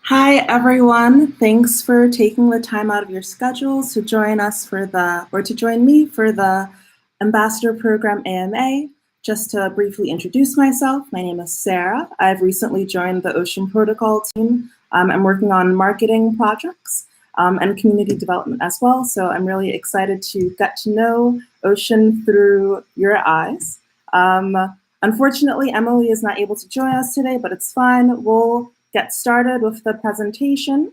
Hi, everyone. Thanks for taking the time out of your schedules to join us to join me for the Ambassador Program AMA. Just to briefly introduce myself, my name is Sarah. I've recently joined the Ocean Protocol team. I'm working on marketing projects and community development as well. So I'm really excited to get to know Ocean through your eyes. Unfortunately, Emily is not able to join us today, but it's fine. We'll get started with the presentation,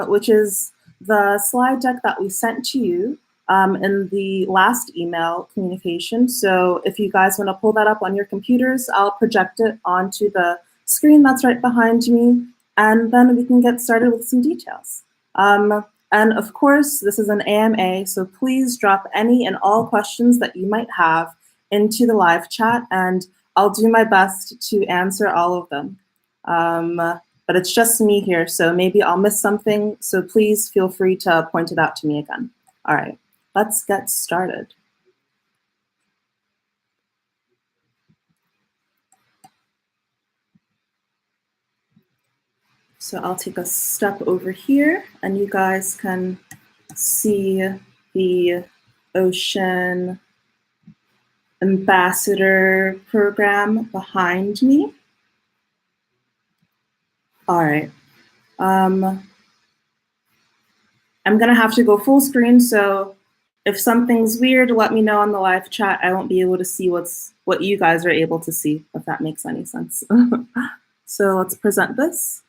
which is the slide deck that we sent to you in the last email communication. So if you guys want to pull that up on your computers, I'll project it onto the screen that's right behind me, and then we can get started with some details. And of course, this is an AMA, so please drop any and all questions that you might have into the live chat, and I'll do my best to answer all of them. But it's just me here, so maybe I'll miss something, so please feel free to point it out to me again. All right, let's get started. So I'll take a step over here, and you guys can see the Ocean Ambassador Program behind me. All right. I'm gonna have to go full screen, so if something's weird, let me know on the live chat. I won't be able to see what you guys are able to see, if that makes any sense. So let's present this.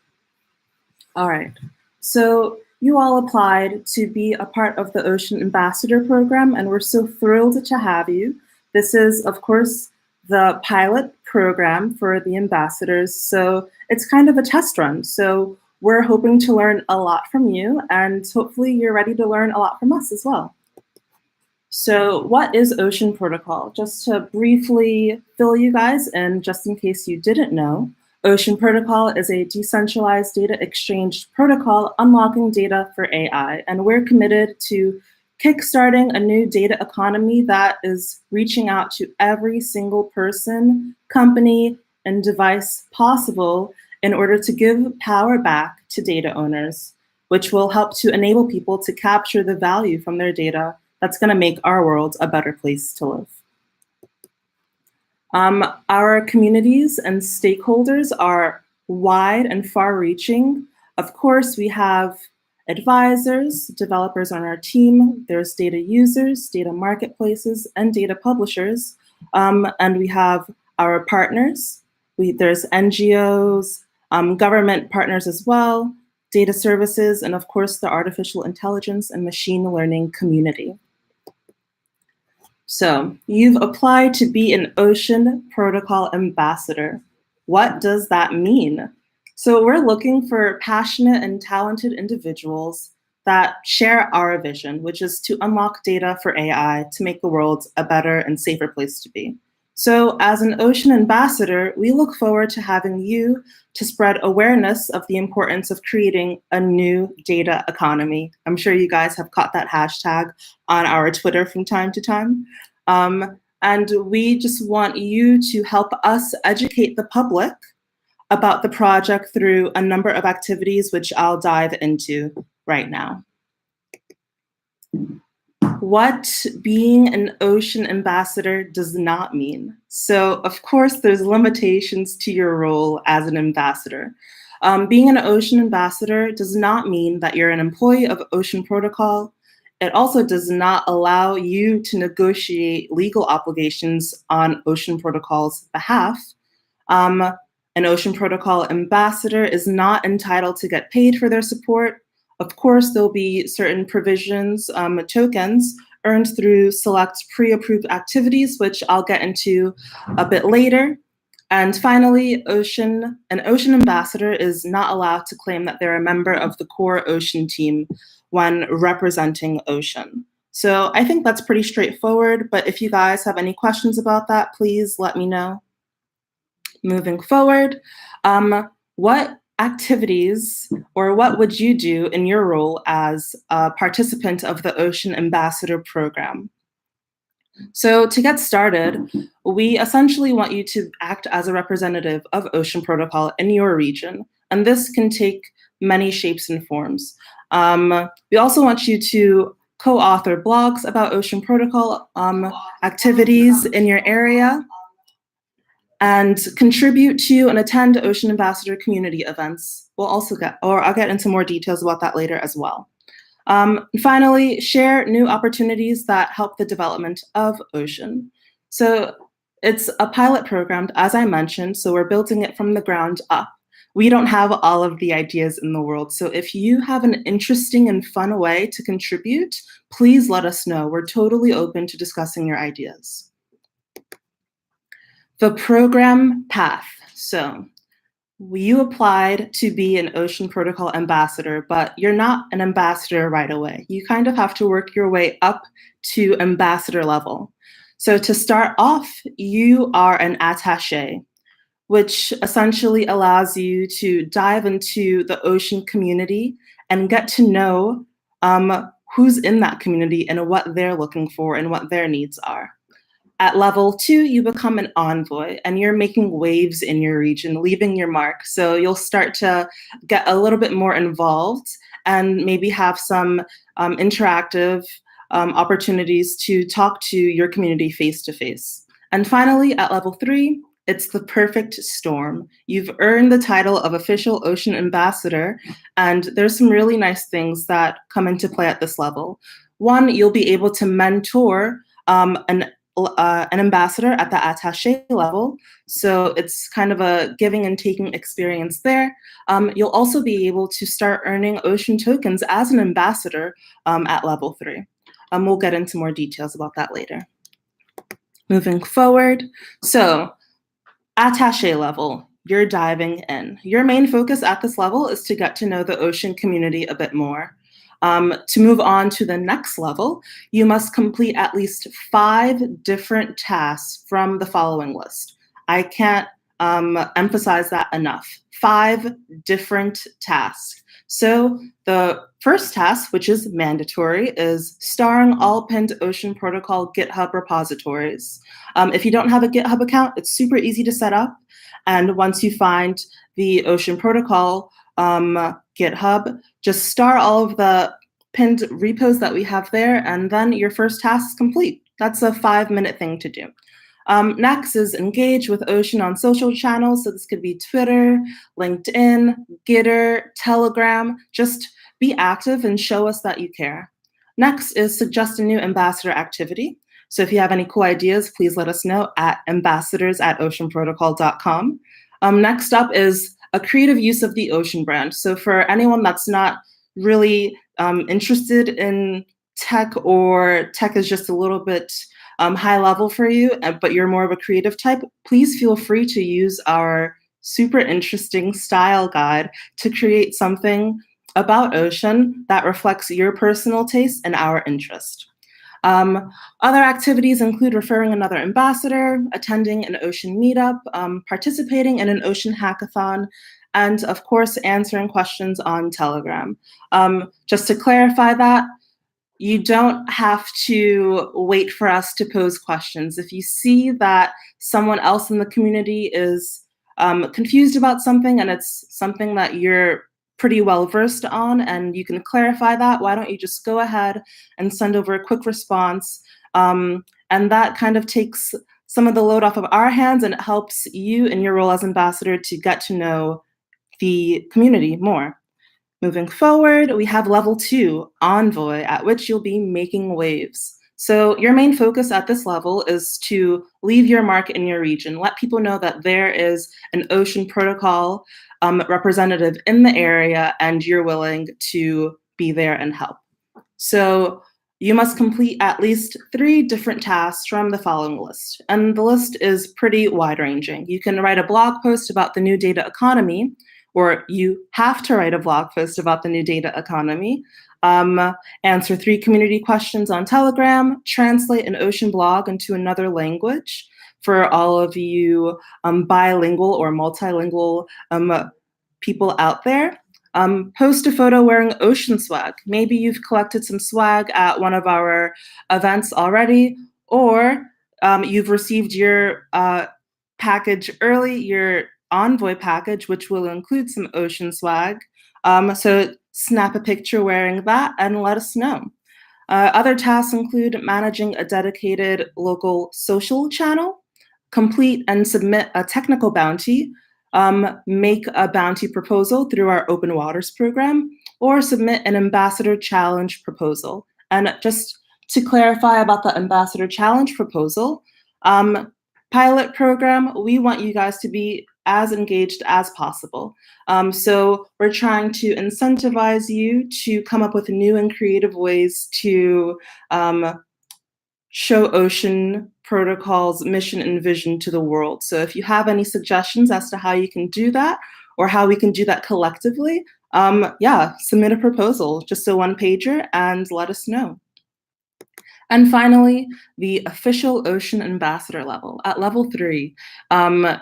All right. So you all applied to be a part of the Ocean Ambassador Program, and we're so thrilled to have you. This is, of course, the pilot program for the ambassadors, so it's kind of a test run. So we're hoping to learn a lot from you, and hopefully you're ready to learn a lot from us as well. So what is Ocean Protocol? Just to briefly fill you guys in, just in case you didn't know, Ocean Protocol is a decentralized data exchange protocol unlocking data for AI, and we're committed to kickstarting a new data economy that is reaching out to every single person, company, and device possible in order to give power back to data owners, which will help to enable people to capture the value from their data that's going to make our world a better place to live. Our communities and stakeholders are wide and far-reaching. Of course, we have advisors, developers on our team. There's data users, data marketplaces, and data publishers. And we have our partners. There's NGOs, government partners as well, data services, and of course, the artificial intelligence and machine learning community. So you've applied to be an Ocean Protocol ambassador. What does that mean? So we're looking for passionate and talented individuals that share our vision, which is to unlock data for AI to make the world a better and safer place to be. So as an Ocean ambassador, we look forward to having you to spread awareness of the importance of creating a new data economy. I'm sure you guys have caught that hashtag on our Twitter from time to time. And we just want you to help us educate the public about the project through a number of activities, which I'll dive into right now. What being an Ocean ambassador does not mean. So of course, there's limitations to your role as an ambassador. Being an Ocean ambassador does not mean that you're an employee of Ocean Protocol. It also does not allow you to negotiate legal obligations on Ocean Protocol's behalf. An Ocean Protocol ambassador is not entitled to get paid for their support. Of course, there'll be certain provisions, tokens, earned through select pre-approved activities, which I'll get into a bit later. And finally, an Ocean ambassador is not allowed to claim that they're a member of the core Ocean team when representing Ocean. So I think that's pretty straightforward, but if you guys have any questions about that, please let me know. Moving forward, what activities or what would you do in your role as a participant of the Ocean Ambassador Program? So to get started, we essentially want you to act as a representative of Ocean Protocol in your region. and this can take many shapes and forms. We also want you to co-author blogs about ocean protocol activities in your area, and contribute to and attend Ocean Ambassador community events. I'll get into more details about that later as well. Finally, share new opportunities that help the development of Ocean. So it's a pilot program, as I mentioned, so we're building it from the ground up. We don't have all of the ideas in the world, so if you have an interesting and fun way to contribute, please let us know. We're totally open to discussing your ideas. The program path. So you applied to be an Ocean Protocol ambassador, but you're not an ambassador right away. You kind of have to work your way up to ambassador level. So to start off, you are an attaché, which essentially allows you to dive into the ocean community and get to know who's in that community and what they're looking for and what their needs are. At level 2, you become an envoy, and you're making waves in your region, leaving your mark. So you'll start to get a little bit more involved and maybe have some interactive opportunities to talk to your community face-to-face. And finally, at level 3, it's the perfect storm. You've earned the title of official ocean ambassador, and there's some really nice things that come into play at this level. One, you'll be able to mentor an ambassador at the attaché level. So it's kind of a giving and taking experience there. You'll also be able to start earning ocean tokens as an ambassador at level 3. We'll get into more details about that later. Moving forward, so attaché level, you're diving in. Your main focus at this level is to get to know the ocean community a bit more. To move on to the next level, you must complete at least 5 different tasks from the following list. I can't emphasize that enough. 5 different tasks. So the first task, which is mandatory, is starring all pinned Ocean Protocol GitHub repositories. If you don't have a GitHub account, it's super easy to set up. And once you find the Ocean Protocol GitHub, just star all of the pinned repos that we have there, and then your first task is complete. That's a 5-minute thing to do. Next is engage with Ocean on social channels. So this could be Twitter, LinkedIn, Gitter, Telegram. Just be active and show us that you care. Next is suggest a new ambassador activity. So if you have any cool ideas, please let us know at ambassadors@oceanprotocol.com. Next up is a creative use of the Ocean brand. So for anyone that's not really interested in tech, or tech is just a little bit high level for you, but you're more of a creative type, please feel free to use our super interesting style guide to create something about Ocean that reflects your personal taste and our interest. Other activities include referring another ambassador, attending an Ocean meetup, participating in an Ocean hackathon, and of course, answering questions on Telegram. Just to clarify that, you don't have to wait for us to pose questions. If you see that someone else in the community is confused about something and it's something that you're pretty well versed on and you can clarify that, why don't you just go ahead and send over a quick response? And that kind of takes some of the load off of our hands, and it helps you in your role as ambassador to get to know the community more. Moving forward, we have level 2, envoy, at which you'll be making waves. So your main focus at this level is to leave your mark in your region. Let people know that there is an Ocean Protocol representative in the area and you're willing to be there and help. So you must complete at least 3 different tasks from the following list. And the list is pretty wide-ranging. You can write a blog post about the new data economy, or you have to write a blog post about the new data economy, answer 3 community questions on Telegram, translate an Ocean blog into another language for all of you bilingual or multilingual people out there. Post a photo wearing Ocean swag. Maybe you've collected some swag at one of our events already, or you've received your package early, you're envoy package, which will include some ocean swag. So snap a picture wearing that and let us know. Other tasks include managing a dedicated local social channel, complete and submit a technical bounty, make a bounty proposal through our Open Waters program, or submit an ambassador challenge proposal. And just to clarify about the ambassador challenge proposal, pilot program, we want you guys to be as engaged as possible. So we're trying to incentivize you to come up with new and creative ways to show Ocean Protocol's mission and vision to the world. So if you have any suggestions as to how you can do that or how we can do that collectively, submit a proposal, just a one-pager, and let us know. And finally, the official Ocean Ambassador level. At level 3,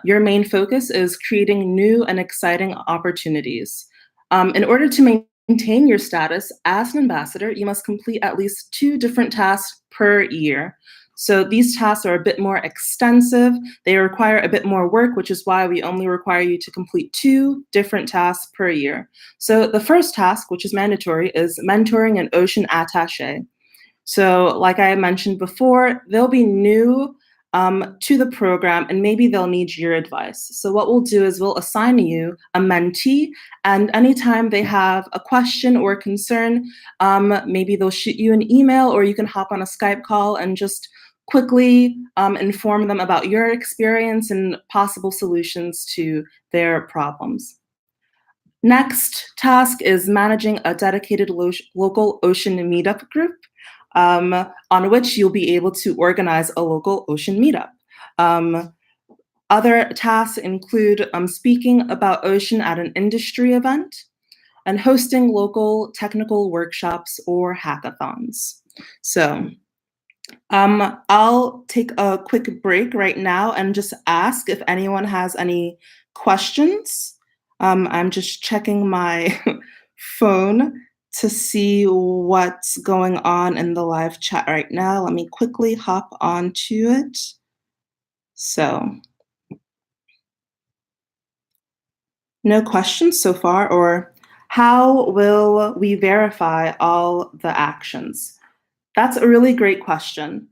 your main focus is creating new and exciting opportunities. In order to maintain your status as an ambassador, you must complete at least 2 different tasks per year. So these tasks are a bit more extensive. They require a bit more work, which is why we only require you to complete 2 different tasks per year. So the first task, which is mandatory, is mentoring an ocean attaché. So like I mentioned before, they'll be new to the program and maybe they'll need your advice. So what we'll do is we'll assign you a mentee, and anytime they have a question or concern, maybe they'll shoot you an email or you can hop on a Skype call and just quickly inform them about your experience and possible solutions to their problems. Next task is managing a dedicated local ocean meetup group. On which you'll be able to organize a local ocean meetup. Other tasks include speaking about ocean at an industry event and hosting local technical workshops or hackathons. So I'll take a quick break right now and just ask if anyone has any questions. I'm just checking my phone to see what's going on in the live chat right now. Let me quickly hop onto it. So, no questions so far, or how will we verify all the actions? That's a really great question.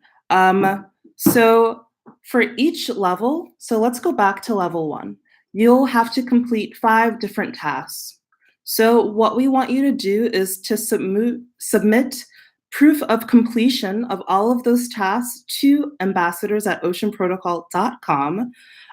So for each level, so let's go back to level 1. You'll have to complete 5 different tasks. So what we want you to do is to submit proof of completion of all of those tasks to ambassadors@oceanprotocol.com,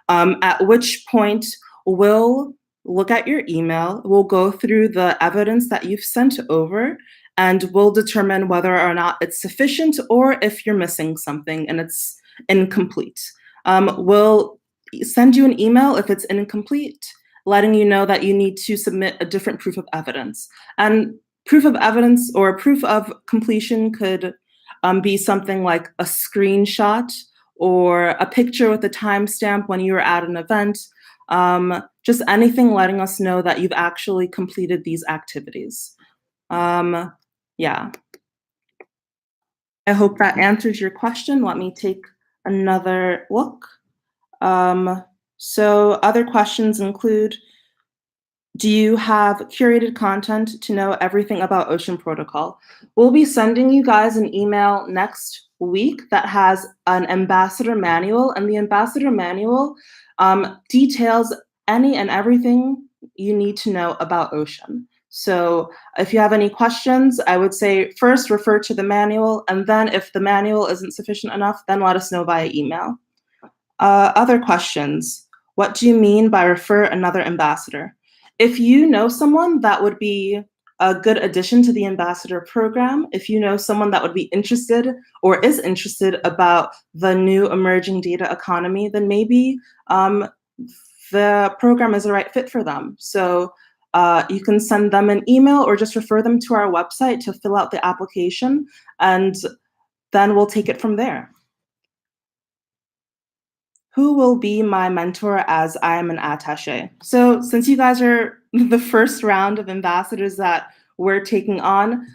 at which point we'll look at your email, we'll go through the evidence that you've sent over, and we'll determine whether or not it's sufficient or if you're missing something and it's incomplete. We'll send you an email if it's incomplete, letting you know that you need to submit a different proof of evidence. And proof of evidence or proof of completion could be something like a screenshot or a picture with a timestamp when you were at an event, just anything letting us know that you've actually completed these activities. Yeah. I hope that answers your question. Let me take another look. So other questions include, do you have curated content to know everything about Ocean Protocol? We'll be sending you guys an email next week that has an ambassador manual, and the ambassador manual details any and everything you need to know about Ocean. So if you have any questions, I would say first refer to the manual, and then if the manual isn't sufficient enough, then let us know via email. Other questions. What do you mean by refer another ambassador? If you know someone that would be a good addition to the ambassador program, if you know someone that would be interested or is interested about the new emerging data economy, then maybe the program is the right fit for them. So you can send them an email or just refer them to our website to fill out the application, and then we'll take it from there. Who will be my mentor as I am an attaché? So since you guys are the first round of ambassadors that we're taking on,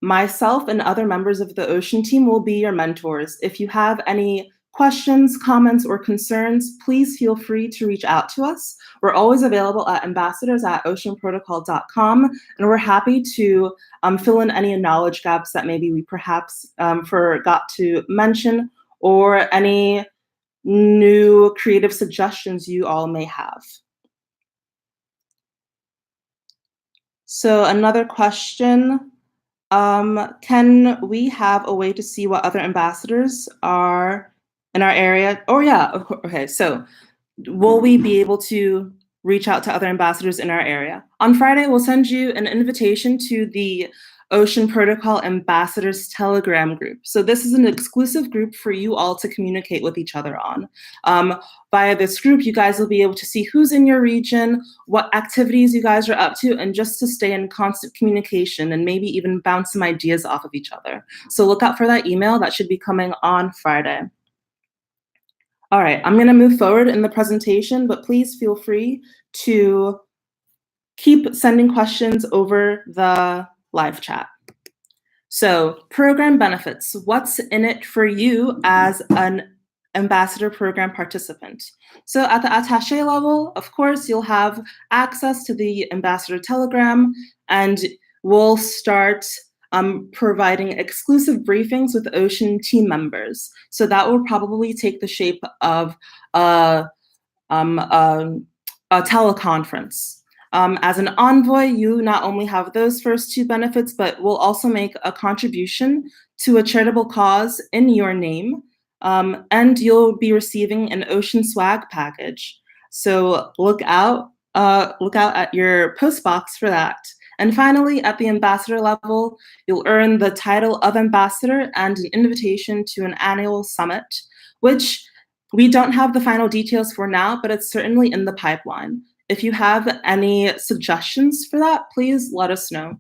myself and other members of the Ocean team will be your mentors. If you have any questions, comments, or concerns, please feel free to reach out to us. We're always available at ambassadors@oceanprotocol.com, and we're happy to fill in any knowledge gaps that maybe we perhaps forgot to mention, or any new creative suggestions you all may have. So another question, can we have a way to see what other ambassadors are in our area? Oh yeah, okay, so will we be able to reach out to other ambassadors in our area? On Friday, we'll send you an invitation to the Ocean Protocol Ambassadors Telegram group. So this is an exclusive group for you all to communicate with each other on. Via this group, you guys will be able to see who's in your region, what activities you guys are up to, and just to stay in constant communication and maybe even bounce some ideas off of each other. So look out for that email. That should be coming on Friday. All right, I'm going to move forward in the presentation, but please feel free to keep sending questions over the live chat. So, program benefits. What's in it for you as an ambassador program participant? So at the attaché level, of course, you'll have access to the ambassador telegram, and we'll start providing exclusive briefings with Ocean team members. So that will probably take the shape of a teleconference. As an envoy, you not only have those first two benefits, but will also make a contribution to a charitable cause in your name, and you'll be receiving an Ocean swag package. So look out at your post box for that. And finally, at the ambassador level, you'll earn the title of ambassador and an invitation to an annual summit, which we don't have the final details for now, but it's certainly in the pipeline. If you have any suggestions for that, please let us know.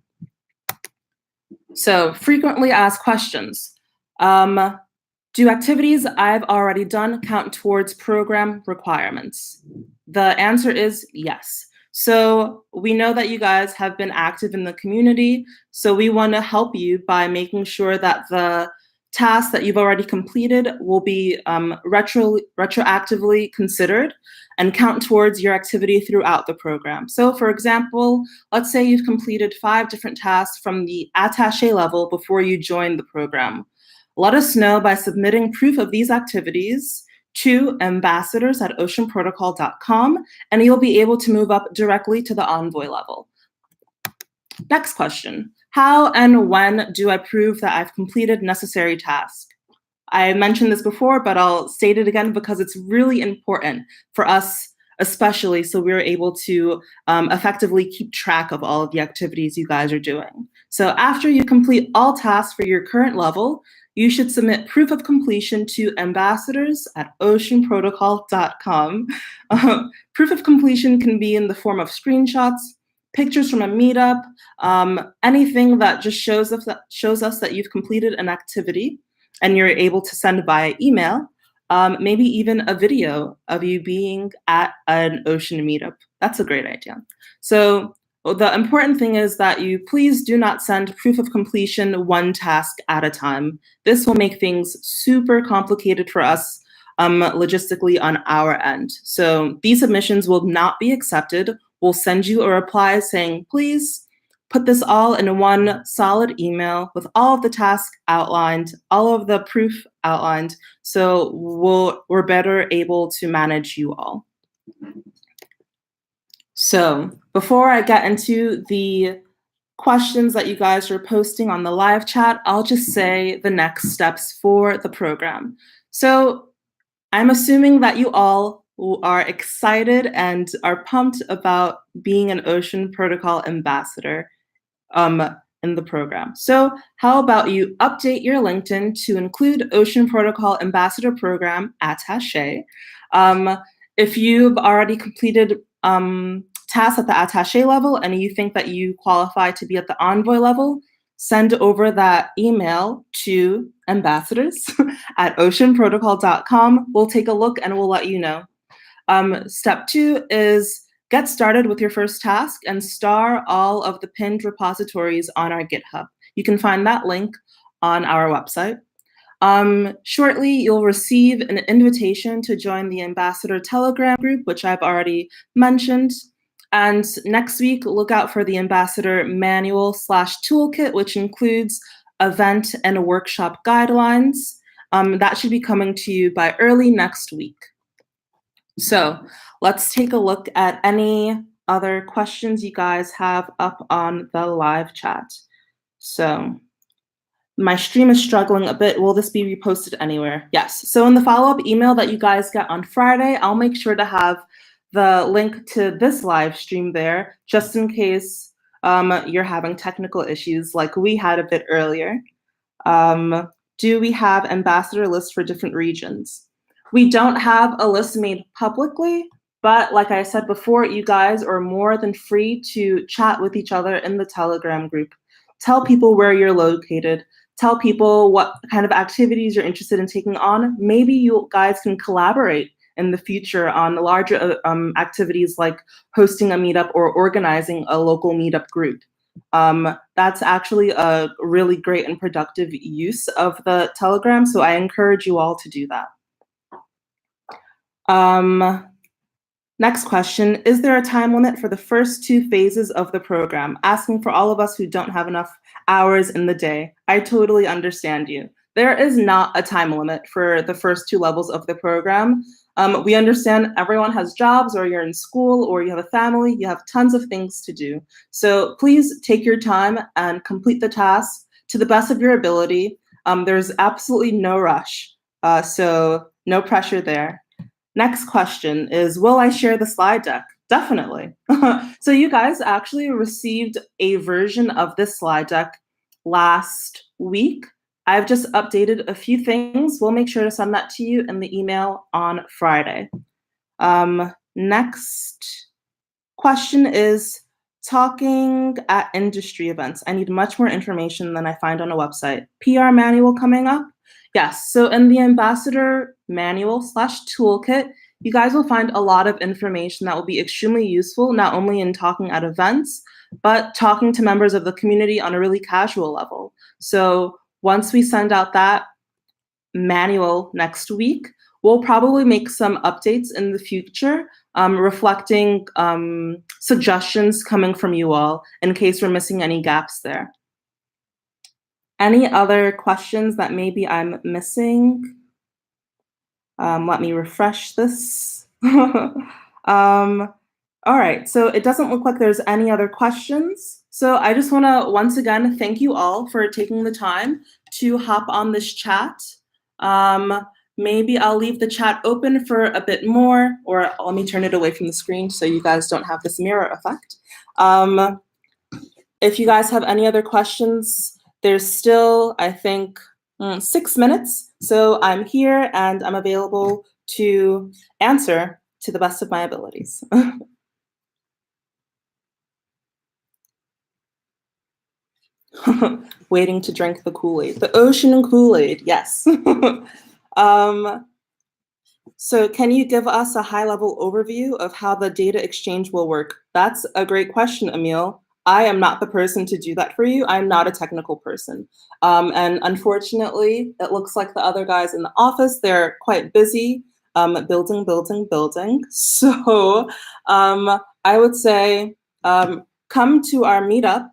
So, frequently asked questions. Do activities I've already done count towards program requirements? The answer is yes. So we know that you guys have been active in the community, so we want to help you by making sure that the tasks that you've already completed will be retroactively considered and count towards your activity throughout the program. So for example, let's say you've completed 5 different tasks from the attaché level before you joined the program. Let us know by submitting proof of these activities to ambassadors@oceanprotocol.com, and you'll be able to move up directly to the envoy level. Next question. How and when do I prove that I've completed necessary tasks? I mentioned this before, but I'll state it again because it's really important for us, especially so we're able to effectively keep track of all of the activities you guys are doing. So after you complete all tasks for your current level, you should submit proof of completion to ambassadors@oceanprotocol.com. Proof of completion can be in the form of screenshots, pictures from a meetup, anything that just shows us that you've completed an activity and you're able to send via email, maybe even a video of you being at an Ocean meetup. That's a great idea. So the important thing is that you please do not send proof of completion one task at a time. This will make things super complicated for us logistically on our end. So these submissions will not be accepted. We'll send you a reply saying, please put this all in one solid email with all of the tasks outlined, all of the proof outlined, so we're better able to manage you all. So before I get into the questions that you guys are posting on the live chat, I'll just say the next steps for the program. So I'm assuming that you all are excited and are pumped about being an Ocean Protocol ambassador in the program. So how about you update your LinkedIn to include Ocean Protocol Ambassador Program attaché. If you've already completed tasks at the attaché level and you think that you qualify to be at the envoy level, send over that email to ambassadors@oceanprotocol.com. We'll take a look and we'll let you know. Step 2 is get started with your first task and star all of the pinned repositories on our GitHub. You can find that link on our website. Shortly, you'll receive an invitation to join the Ambassador Telegram group, which I've already mentioned. And next week, look out for the Ambassador Manual/Toolkit, which includes event and workshop guidelines. That should be coming to you by early next week. So let's take a look at any other questions you guys have up on the live chat. So my stream is struggling a bit. Will this be reposted anywhere? Yes. So in the follow-up email that you guys get on Friday, I'll make sure to have the link to this live stream there, just in case you're having technical issues like we had a bit earlier. Do we have ambassador lists for different regions? We don't have a list made publicly, but like I said before, you guys are more than free to chat with each other in the Telegram group. Tell people where you're located. Tell people what kind of activities you're interested in taking on. Maybe you guys can collaborate in the future on the larger activities like hosting a meetup or organizing a local meetup group. That's actually a really great and productive use of the Telegram, so I encourage you all to do that. Next question, is there a time limit for the first 2 phases of the program? Asking for all of us who don't have enough hours in the day. I totally understand you. There is not a time limit for the first 2 levels of the program. We understand everyone has jobs, or you're in school, or you have a family, you have tons of things to do. So please take your time and complete the task to the best of your ability. There's absolutely no rush, so no pressure there. Next question is, will I share the slide deck? Definitely. So you guys actually received a version of this slide deck last week. I've just updated a few things. We'll make sure to send that to you in the email on Friday. Next question is, talking at industry events. I need much more information than I find on a website. PR manual coming up? Yes, so in the Ambassador Manual/Toolkit, you guys will find a lot of information that will be extremely useful, not only in talking at events, but talking to members of the community on a really casual level. So once we send out that manual next week, we'll probably make some updates in the future, reflecting suggestions coming from you all in case we're missing any gaps there. Any other questions that maybe I'm missing? Let me refresh this. All right, so it doesn't look like there's any other questions. So I just wanna, once again, thank you all for taking the time to hop on this chat. Maybe I'll leave the chat open for a bit more, or let me turn it away from the screen so you guys don't have this mirror effect. If you guys have any other questions, there's still, I think, 6 minutes. So I'm here and I'm available to answer to the best of my abilities. Waiting to drink the Kool-Aid. The ocean and Kool-Aid, yes. So can you give us a high-level overview of how the data exchange will work? That's a great question, Emil. I am not the person to do that for you. I'm not a technical person. And unfortunately, it looks like the other guys in the office, they're quite busy building. So I would say come to our meetup.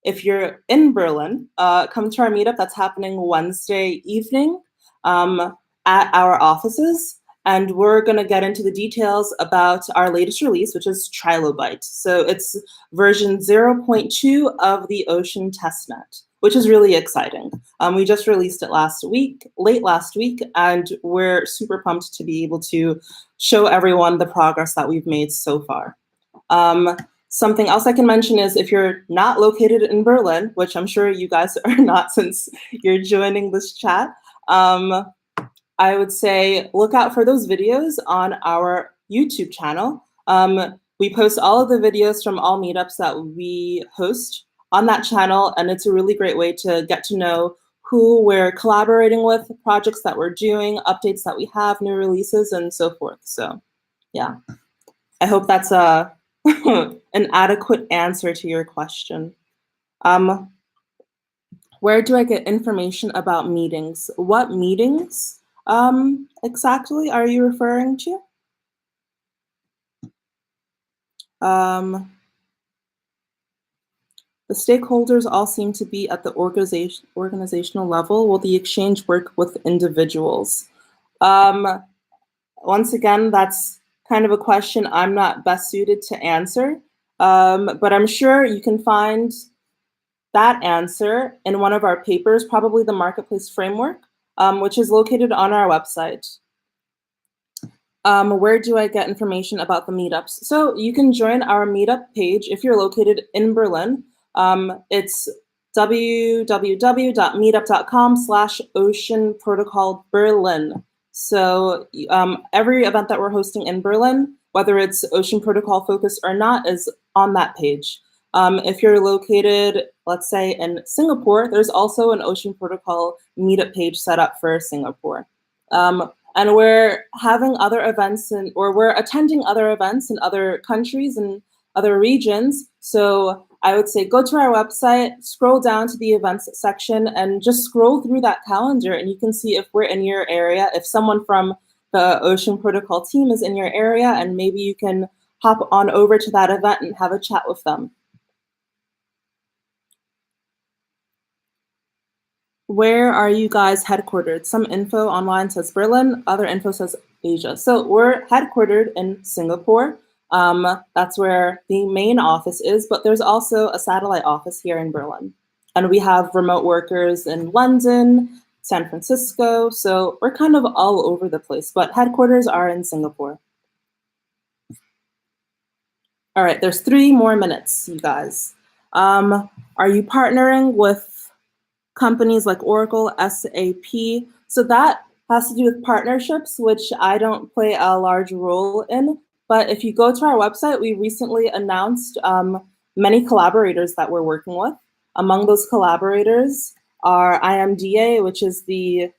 If you're in Berlin, come to our meetup that's happening Wednesday evening at our offices. And we're going to get into the details about our latest release, which is Trilobite. So it's version 0.2 of the Ocean testnet, which is really exciting. We just released it late last week, and we're super pumped to be able to show everyone the progress that we've made so far. Something else I can mention is if you're not located in Berlin, which I'm sure you guys are not since you're joining this chat, I would say look out for those videos on our YouTube channel. We post all of the videos from all meetups that we host on that channel, and it's a really great way to get to know who we're collaborating with, projects that we're doing, updates that we have, new releases, and so forth. So yeah, I hope that's an adequate answer to your question. Where do I get information about meetings? What meetings exactly are you referring to? The stakeholders all seem to be at the organizational level. Will the exchange work with individuals? Once again, that's kind of a question I'm not best suited to answer, but I'm sure you can find that answer in one of our papers, probably the Marketplace Framework, which is located on our website. Where do I get information about the meetups? So you can join our meetup page if you're located in Berlin. It's www.meetup.com/Ocean Protocol Berlin. So every event that we're hosting in Berlin, whether it's Ocean Protocol focused or not, is on that page. If you're located, let's say, in Singapore, there's also an Ocean Protocol meetup page set up for Singapore. And we're having other events or we're attending other events in other countries and other regions. So I would say go to our website, scroll down to the events section, and just scroll through that calendar, and you can see if we're in your area, if someone from the Ocean Protocol team is in your area, and maybe you can hop on over to that event and have a chat with them. Where are you guys headquartered? Some info online says Berlin, other info says Asia. So we're headquartered in Singapore. That's where the main office is, but there's also a satellite office here in Berlin. And we have remote workers in London, San Francisco, so we're kind of all over the place, but headquarters are in Singapore. All right, there's 3 more minutes, you guys. Are you partnering with companies like Oracle, SAP? So that has to do with partnerships, which I don't play a large role in. But if you go to our website, we recently announced many collaborators that we're working with. Among those collaborators are IMDA, which is the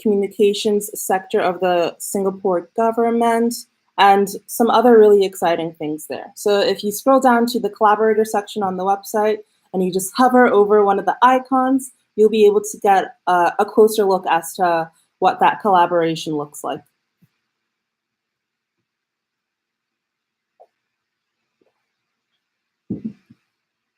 communications sector of the Singapore government, and some other really exciting things there. So if you scroll down to the collaborator section on the website and you just hover over one of the icons, you'll be able to get a closer look as to what that collaboration looks like.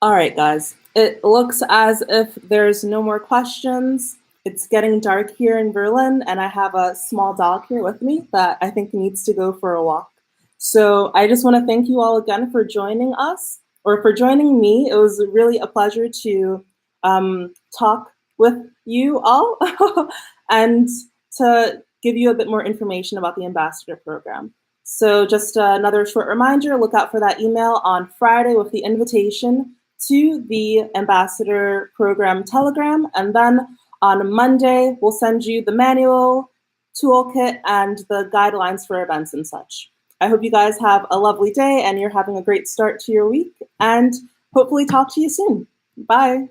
All right, guys, it looks as if there's no more questions. It's getting dark here in Berlin, and I have a small dog here with me that I think needs to go for a walk. So I just want to thank you all again for joining us, or for joining me. It was really a pleasure to talk with you all and to give you a bit more information about the Ambassador Program. So just another short reminder, look out for that email on Friday with the invitation to the Ambassador Program Telegram. And then on Monday, we'll send you the manual, toolkit, and the guidelines for events and such. I hope you guys have a lovely day and you're having a great start to your week, and hopefully talk to you soon. Bye.